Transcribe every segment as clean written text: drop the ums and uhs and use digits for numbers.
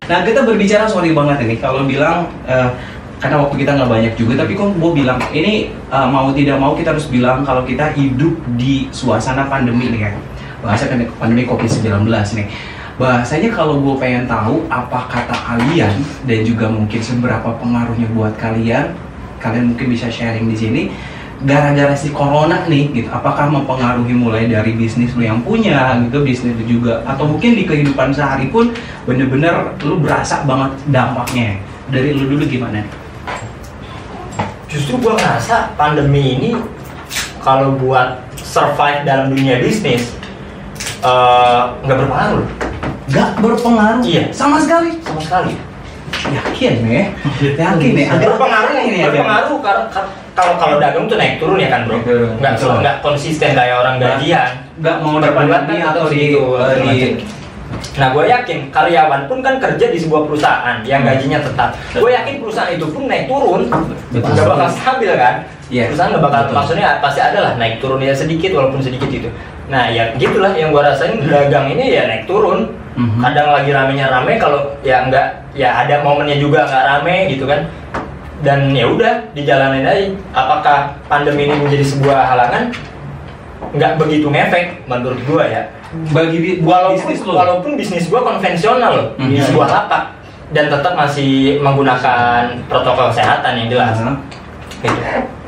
Nah kita berbicara, sorry banget ini kalau bilang karena waktu kita nggak banyak juga, tapi kok gue bilang ini mau tidak mau kita harus bilang kalau kita hidup di suasana pandemi nih kan, bahasa pandemi COVID-19 nih. Bahasanya kalau gue pengen tahu apa kata kalian dan juga mungkin seberapa pengaruhnya buat kalian mungkin bisa sharing di sini. Gara-gara si corona nih, gitu, apakah mempengaruhi mulai dari bisnis lu yang punya, gitu, bisnis lu juga, atau mungkin di kehidupan sehari pun bener-bener lu berasa banget dampaknya. Dari lu dulu gimana? Justru gua ngerasa pandemi ini kalau buat survive dalam dunia bisnis nggak berpengaruh. Nggak berpengaruh? Iya. Sama sekali? Sama sekali. Yakin nih? Yakin nih? Agak berpengaruh kalau dagang tuh naik turun ya kan bro, nggak konsisten kayak orang gajian, nggak mau dapat atau di Nah, gue yakin karyawan pun kan kerja di sebuah perusahaan yang gajinya tetap. Gue yakin perusahaan itu pun naik turun, nggak bakal stabil kan? Perusahaan nggak bakal, maksudnya pasti ada lah naik turun ya sedikit walaupun sedikit itu. Nah, ya gitulah yang gue rasain dagang ini ya naik turun. Kadang lagi ramenya rame, kalau ya nggak, ya ada momennya juga nggak rame gitu kan. Dan ya udah dijalanin aja. Apakah pandemi ini menjadi sebuah halangan? Nggak begitu ngefek menurut gue ya. Walaupun bisnis gue konvensional loh, di sebuah lapak dan tetap masih menggunakan protokol kesehatan yang jelas. Gitu.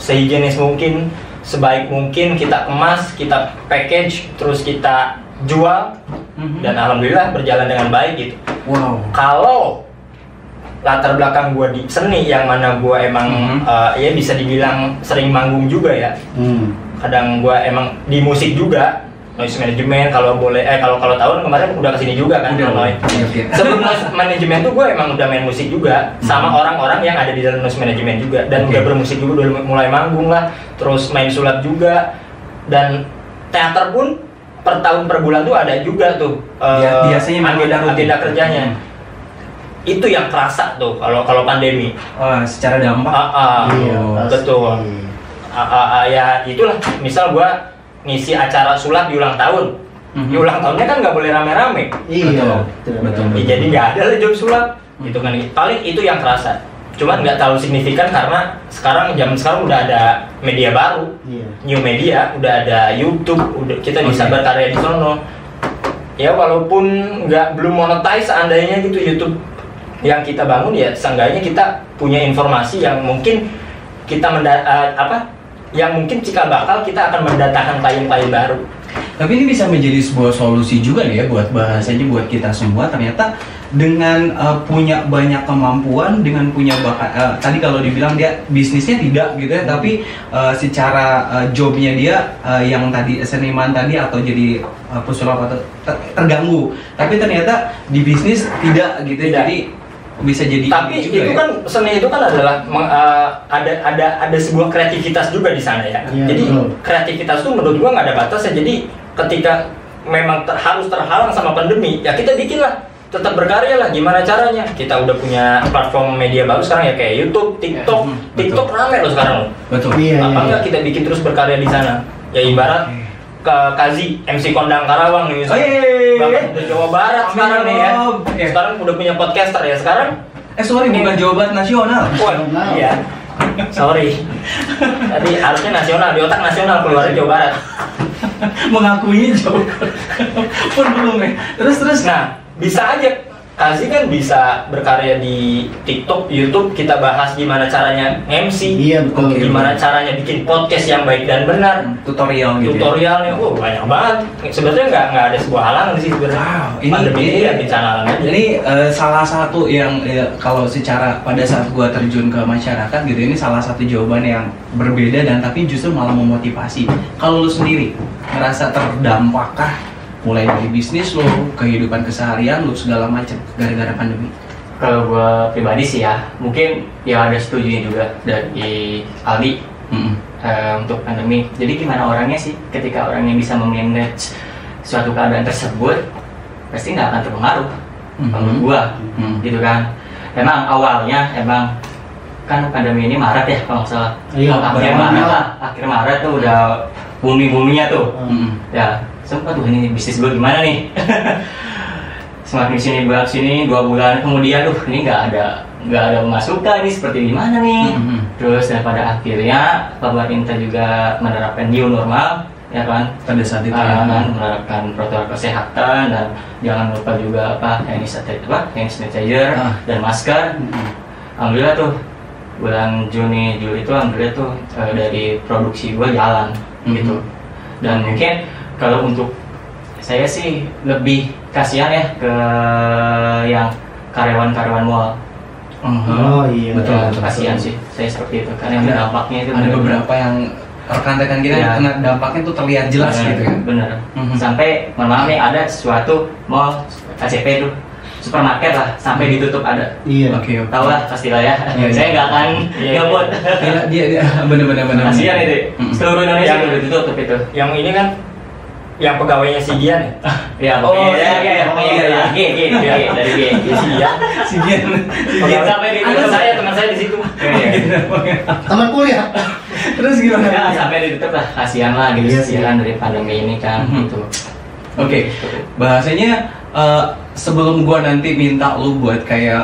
Sehigienis mungkin, sebaik mungkin kita kemas, kita package, terus kita jual, dan alhamdulillah berjalan dengan baik gitu. Wow. Kalau latar belakang gue di seni yang mana gue emang ya bisa dibilang sering manggung juga ya. Kadang gue emang di musik juga, noise management kalau boleh, kalau tahun kemarin udah kesini juga kan. Sebelum noise management tuh gue emang udah main musik juga sama orang-orang yang ada di dalam noise management juga, dan udah bermusik juga, udah mulai manggung lah, terus main sulap juga, dan teater pun per tahun per bulan tuh ada juga tuh biasanya agenda kerjanya. Itu yang kerasa tuh kalau pandemi. Secara dampak. Betul. Ya itulah, misal gua ngisi acara sulap di ulang tahun. Di ulang tahunnya kan nggak boleh rame-rame. Betul. Jadi nggak ada lah job sulap. Gitu kan. Paling itu yang kerasa. Cuman nggak terlalu signifikan karena zaman sekarang udah ada media baru, new media, udah ada YouTube, udah kita bisa berkarya di sono. Ya walaupun belum monetize seandainya gitu YouTube yang kita bangun, ya seenggaknya kita punya informasi yang mungkin kita yang mungkin cikal bakal kita akan mendatangkan klien-klien baru. Tapi ini bisa menjadi sebuah solusi juga nih ya buat bahasanya buat kita semua. Ternyata dengan punya banyak kemampuan, dengan punya bakat, tadi kalau dibilang dia bisnisnya tidak gitu ya, tapi secara jobnya dia yang tadi seniman tadi atau jadi pesulap atau terganggu, tapi ternyata di bisnis tidak gitu ya. Jadi bisa jadi. Tapi itu ya? Kan seni itu kan adalah ada sebuah kreativitas juga di sana ya. Jadi kreativitas itu menurut gua nggak ada batasnya. Jadi ketika memang harus terhalang sama pandemi, ya kita bikinlah, tetap berkarya lah. Gimana caranya? Kita udah punya platform media baru sekarang ya, kayak YouTube, TikTok. TikTok rame loh sekarang loh. Betul. Apa enggak kita bikin terus berkarya di sana? Ya ibarat ke Kazi, MC Kondang Karawang nih misalnya. Bahkan udah Jawa Barat sekarang nih ya. Sekarang udah punya podcaster ya sekarang. Bukan Jawa Barat nasional. Iya. Sorry. Tadi harusnya nasional, di otak nasional, keluar Jawa Barat. Mengakuinya Jawa Barat. Pun belum ya. Terus. Nah, bisa aja Kazi kan bisa berkarya di TikTok, YouTube, kita bahas gimana caranya MC, gimana caranya bikin podcast yang baik dan benar, tutorial gitu. Tutorialnya, banyak banget. Sebenarnya nggak ada sebuah halangan sih sebenarnya. Pandemi ini ya bencana alam aja. Ini salah satu yang kalau secara pada saat gua terjun ke masyarakat gitu, ini salah satu jawaban yang berbeda dan tapi justru malah memotivasi. Kalau lu sendiri ngerasa terdampakkah mulai dari bisnis lo, kehidupan keseharian lo, segala macam gara-gara pandemi? Kalau gua pribadi sih ya, mungkin ya ada setujunya juga dari Aldi untuk pandemi. Jadi gimana orangnya sih, ketika orangnya bisa memanage suatu keadaan tersebut, pasti nggak akan terpengaruh. Menurut gua, gitu kan. Emang awalnya kan pandemi ini Maret ya kalau nggak salah. Akhir Maret tuh udah booming-boomingnya tuh. Ya. Aduh ini bisnis gue gimana nih? semakin sini bulan sini 2 bulan kemudian ini nggak ada masukan ini seperti gimana nih. Terus dan pada akhirnya pemerintah juga menerapkan new normal ya kan, pada saat itu menerapkan protokol kesehatan dan jangan lupa juga hand sanitizer dan masker. Alhamdulillah tuh bulan Juni Juli itu alhamdulillah tuh dari produksi gua jalan gitu. Dan mungkin kalau untuk saya sih lebih kasihan ya ke yang karyawan mall. Oh iya, betul. Kasihan sih saya seperti itu karena dampaknya itu ada beberapa yang rekan-rekan kita kena dampaknya tuh terlihat jelas gitu ya. Bener. Sampai malam nih ada suatu mall KCP tuh supermarket lah sampai ditutup ada. Iya. Oke. Tahu lah pastilah ya. Saya nggak akan nyebut. Dia bener. Kasihan itu. Seluruh Indonesia udah ditutup itu. Yang ini kan yang pegawainya si Gian ya? Pokoknya dari si Gian sampai di teman saya di situ. Teman kuliah. Terus gimana? Ya, sampai ditutup lah, kasihan lah gitu kan dari pandemi ini kan gitu. Oke, bahasanya sebelum gua nanti minta lu buat kayak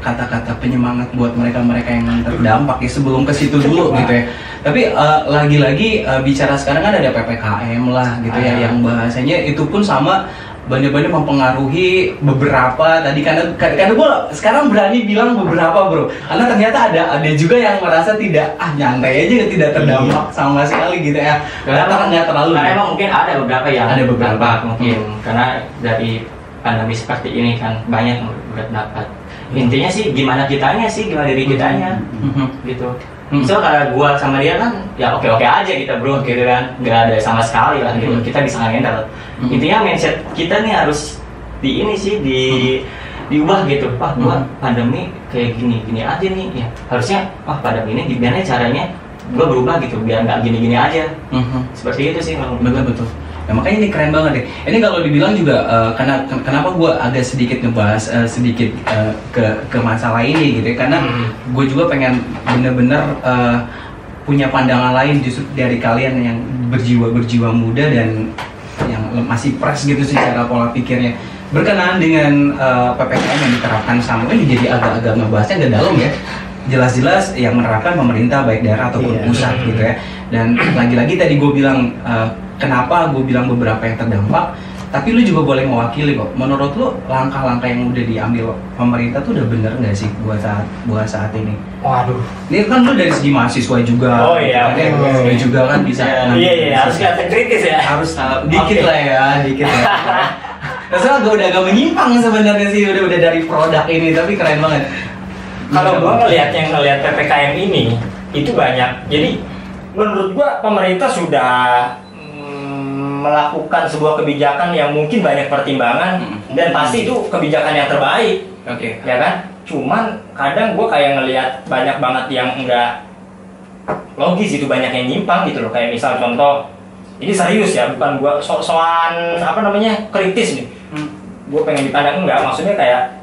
kata-kata penyemangat buat mereka yang terdampak ya, sebelum ke situ dulu gitu ya. Tapi lagi-lagi bicara sekarang kan ada PPKM lah gitu ya, yang bahasanya itu pun sama benar-benar mempengaruhi beberapa tadi karena gue sekarang berani bilang beberapa bro, karena ternyata ada juga yang merasa tidak nyantai aja tidak terdampak sama sekali gitu ya, karena nggak terlalu. Karena emang mungkin ada beberapa yang ada beberapa mungkin karena dari pandemi seperti ini kan banyak yang berdampak. Intinya sih gimana diri kitanya gitu. So kalau gua sama dia kan ya oke aja kita bro gitu kan, nggak ada sama sekali lah gitu, kita bisa handle. Intinya mindset kita nih harus diubah gitu. Gua pandemi kayak gini aja nih ya, harusnya pandemi ini gimana caranya gua berubah gitu biar nggak gini aja. Seperti itu sih kalau betul. Ya, makanya ini keren banget deh. Ini kalau dibilang juga kenapa gue agak sedikit ngebahas ke masalah ini gitu ya, karena gue juga pengen bener-bener punya pandangan lain justru dari kalian yang berjiwa muda dan yang masih fresh gitu secara pola pikirnya. Berkenaan dengan PPKM yang diterapkan sama ini jadi agak ngebahasnya agak dalam ya. Jelas-jelas yang menerapkan pemerintah baik daerah ataupun pusat gitu ya. Dan lagi-lagi tadi gue bilang kenapa gue bilang beberapa yang terdampak, tapi lu juga boleh mewakili kok. Menurut lu langkah-langkah yang udah diambil pemerintah tuh udah bener nggak sih buat saat ini? Waduh. Ini kan lu dari segi mahasiswa juga. Oh iya. Lu juga kan bisa. Iya harus kelihatan kritis ya. Harus dikit lah ya. Soalnya gue udah agak menyimpang sebenarnya sih udah dari produk ini, tapi keren banget. Kalau gue ngelihat PPKM ini itu banyak. Jadi menurut gue pemerintah sudah melakukan sebuah kebijakan yang mungkin banyak pertimbangan dan pasti itu kebijakan yang terbaik. Oke. Ya kan? Cuman kadang gue kayak ngelihat banyak banget yang enggak logis, itu banyak yang nyimpang gitu loh. Kayak misal contoh, ini serius ya, bukan gue soal kritis nih. Gue pengen dipandang enggak, maksudnya kayak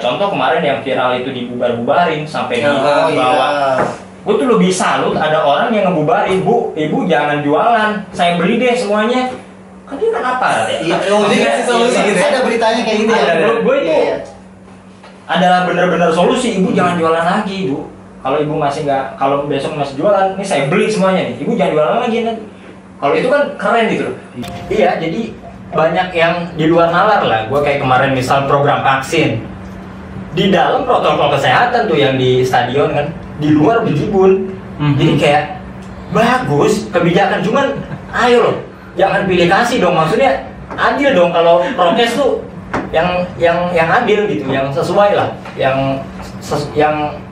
contoh kemarin yang viral itu dibubar-bubarin sampai dibawa. Gue tuh lebih salut ada orang yang ngebubarin, ibu jangan jualan, saya beli deh semuanya. Kan dia kan apa ya? Iya, ini kasih solusi gitu. Ada beritanya kayak gitu ya. Menurut gue itu adalah benar-benar solusi, ibu jangan jualan lagi, ibu. Kalau ibu masih nggak, kalau besok masih jualan, ini saya beli semuanya nih, ibu jangan jualan lagi nanti. Kalau itu kan keren gitu loh. Iya, jadi banyak yang di luar nalar lah. Gue kayak kemarin misal program vaksin, di dalam protokol kesehatan tuh yang di stadion kan, di luar bejibun. Jadi kayak bagus kebijakan, cuman ayo loh jangan pilih kasih dong, maksudnya adil dong. Kalau prokes tuh yang adil gitu, yang sesuai lah, yang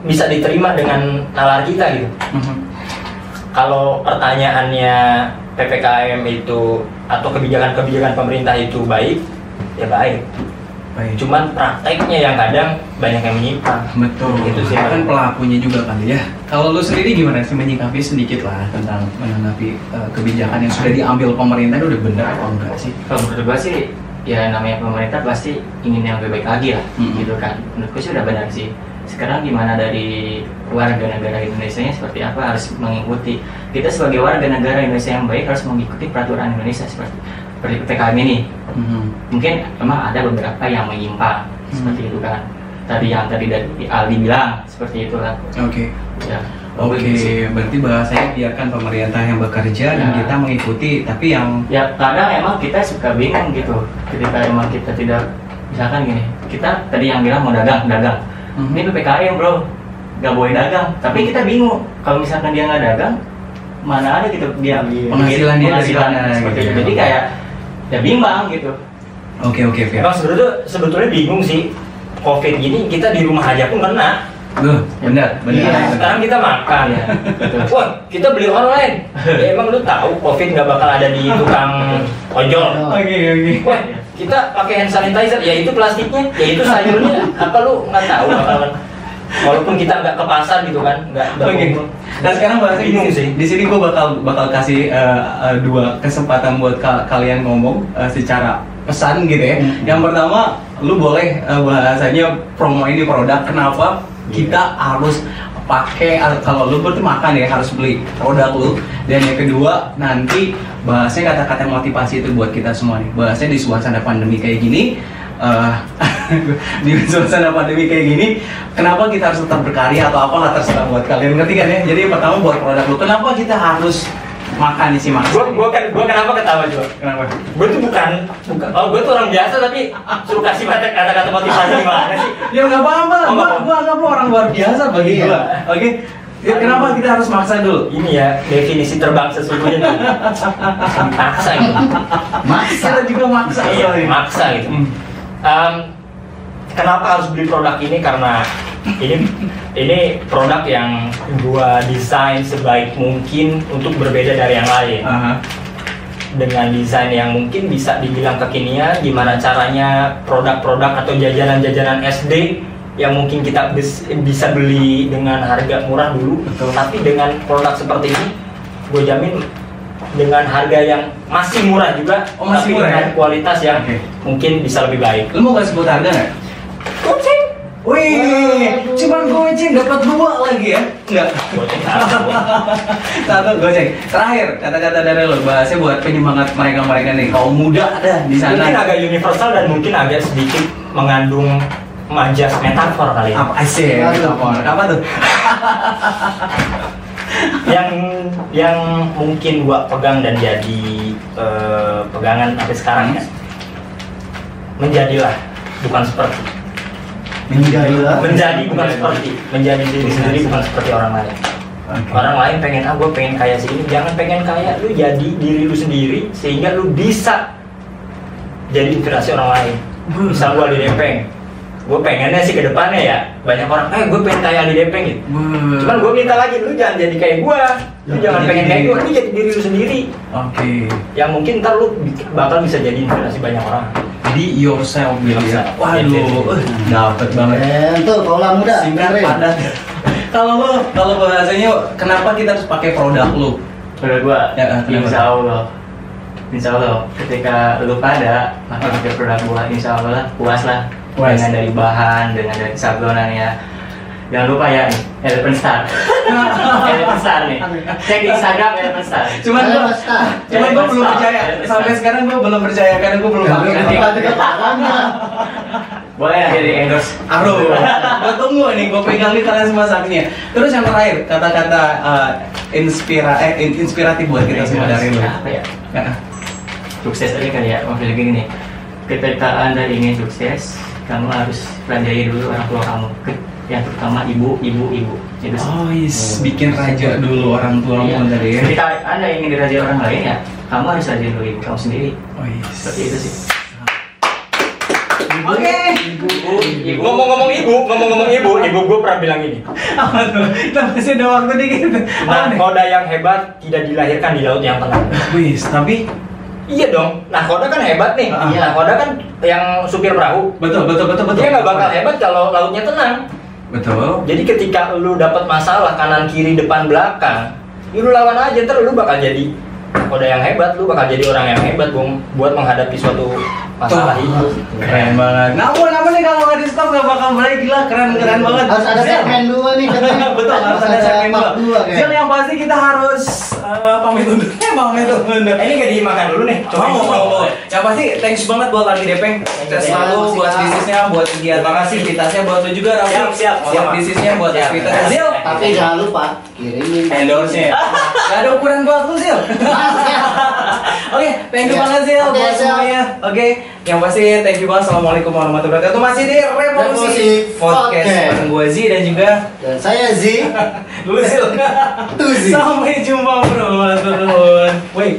bisa diterima dengan nalar kita gitu. Kalau pertanyaannya PPKM itu atau kebijakan pemerintah itu baik, ya baik. Cuman prakteknya yang kadang banyak yang menyimpang. Betul. Itu sih kan pelakunya juga kali ya. Kalau lu sendiri gimana sih menyikapi sedikit lah tentang menanggapi kebijakan yang sudah diambil pemerintah itu udah benar atau enggak sih? Kalau menurut gua sih ya namanya pemerintah pasti ingin yang lebih baik lagi lah, gitu kan. Menurut gua sih udah benar sih. Sekarang gimana dari warga negara Indonesia-nya seperti apa harus mengikuti. Kita sebagai warga negara Indonesia yang baik harus mengikuti peraturan Indonesia seperti seperti PPKM ini. Mungkin emang ada beberapa yang menyimpang seperti itu kan. Tadi dari Aldi bilang seperti itulah. Oke. Ya. Oke, berarti bahasanya biarkan pemerintah yang bekerja dan kita mengikuti, tapi yang ya kadang emang kita suka bingung gitu ketika emang kita tidak, misalkan gini, kita tadi yang bilang mau dagang, ini PPKM bro, nggak boleh dagang, tapi kita bingung kalau misalkan dia nggak dagang, mana ada gitu dia penghasilan dia dari mana seperti gitu. itu. Jadi kayak ya bimbang gitu. Oke, Fir. Emang sebetulnya bingung sih. COVID gini kita di rumah aja pun kena. Benar. Iya, sekarang kita makan. Ya, Wah, kita beli online. Ya, emang lu tahu COVID nggak bakal ada di tukang ojol. Oke. Wah, kita pakai hand sanitizer, ya itu plastiknya, ya itu sayurnya. Apa lu nggak tahu bakalan? Walaupun kita nggak ke pasar gitu kan, nggak. Oke. Dan sekarang bahasanya bingung sih. Di sini gue bakal kasih dua kesempatan buat kalian ngomong secara pesan gitu ya. Yang pertama, lu boleh bahasanya promo ini produk. Kenapa kita harus pakai, kalau lu berarti makan ya harus beli produk lu. Dan yang kedua, nanti bahasanya kata-kata motivasi itu buat kita semua nih. Bahasanya di suasana pandemi kayak gini, di suasana pandemi kayak gini, kenapa kita harus tetap berkarya atau apalah terserah buat kalian, ngerti kan ya? Jadi yang pertama buat produk lu, kenapa kita harus makan isi makan? Gua kenapa ketawa juga? Kenapa? Gue tuh bukan, gue tuh orang biasa tapi suruh kasih kata-kata motivasi gimana sih? Ya nggak apa-apa, gua anggap lu orang luar biasa bagi gua. Oke? Ya, kenapa kita harus maksa dulu? Ini ya definisi terbang sesungguhnya tuh. Maksa gitu. Kita juga maksa. Iya, maksa gitu. Kenapa harus beli produk ini? Karena ini produk yang gua desain sebaik mungkin untuk berbeda dari yang lain. Dengan desain yang mungkin bisa dibilang kekinian, gimana caranya produk-produk atau jajanan-jajanan SD yang mungkin kita bisa beli dengan harga murah dulu. Betul. Tapi dengan produk seperti ini, gue jamin dengan harga yang masih murah juga, masih tapi murah, dengan kualitas yang mungkin bisa lebih baik. Lu mau kasih sebut harga nggak? Goceng. Wih, cuman goceng dapat 2 lagi ya? Enggak. Goceng Satu goceng. Terakhir, kata-kata dari lo, bahasnya buat penyemangat mereka nih, kaum muda ada di sana. Mungkin agak universal dan mungkin agak sedikit mengandung majas metafor kali ya. Apa sih? Apa tuh? yang mungkin gua pegang dan jadi pegangan sampai sekarang ya. Menjadilah, bukan seperti. Menjadi bukan seperti. Menjadi diri sendiri bukan seperti orang lain. Okay. Orang lain pengen gue pengen kaya sini, jangan pengen kaya, lu jadi diri lu sendiri sehingga lu bisa jadi inspirasi orang lain. Misal gua di Depeng, gue pengennya sih ke depannya ya banyak orang, gue pengen kayak di Depeng gitu. Cuman gue minta lagi, lu jangan jadi kayak gue, lu jangan pengen kayak gue, lu jadi diri lu sendiri. Oke. Yang mungkin ntar lu bakal bisa jadi inspirasi banyak orang. Jadi yourself bilang ya. Waduh, dapet banget. Tuh, kaulah muda. Singkat padat. Kalau bahasanya, kenapa kita harus pakai produk lu? Menurut gua, Ya, Insya Allah, ketika lu pada pakai produk gua, Insya Allah puas lah. Puas. Dengan dari bahan, dengan dari sablonannya. Jangan lupa ya, Elephant Star. Elephant Star nih. Cek di Instagram Elephant Star. Cuman gua belum percaya. Sampai sekarang gua belum percaya karena gua belum pakai. Boleh nanti di endorse. Aduh, gua tunggu nih, gua pegang nih kalian semua sapinya. Terus yang terakhir, kata-kata inspiratif buat kita semua dari lu. Apa ya? Sukses aja kali ya, maksudnya gini. Ketika Anda ingin sukses, kamu harus pelajari dulu orang tua kamu. Yang terutama ibu. Itu bikin raja dulu orang tua iya. tadi ya. Ketika Anda ingin dirajai orang lain ya, kamu harus rajin dulu ibu kamu sendiri. Seperti itu sih. Oke. Ibu. Ngomong-ngomong ibu gue pernah bilang ini. Apa tuh? Kita masih ada waktu dikit. Nakoda yang hebat tidak dilahirkan di laut yang tenang. Tapi iya dong, nakoda kan hebat nih. Nakoda kan yang supir perahu. betul. Dia nggak bakal hebat kalau lautnya tenang. Betul. Jadi ketika lu dapat masalah kanan kiri depan belakang, lu lawan aja, ntar lu bakal jadi nakoda yang hebat, lu bakal jadi orang yang hebat buat menghadapi suatu masalah hidup. Keren banget. Namun nih kalau nggak di stop nggak bakal balik, gila keren banget. Harus ada segmen 2 nih katanya. Betul, harus ada segmen 2. Jadi yang pasti kita harus Pamit undur. Ini gak dimakan dulu nih. Mau. Yang pasti thanks banget buat Lagi Depeng. Sukses selalu buat bisnisnya, buat kegiatan aktivitasnya, buat lu juga Raffi. Siap. Buat bisnisnya, buat aktivitas Zil. Tapi jangan lupa kirimin Endorse-nya. Gak ada ukuran buat lu Zil. Oke, thank you banget Zil Oke, buat siap. semuanya. Oke, yang pasti thank you banget. Assalamualaikum warahmatullahi wabarakatuh. Masih di Revolusi Podcast bareng gue Z dan juga dan saya Z. lu Zil. Tuh Z. Sampai jumpa bro. Turun. Wait.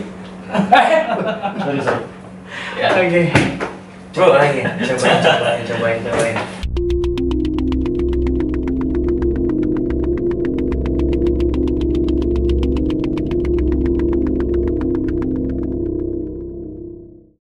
Ya. Oke. Bro lagi. Cobain.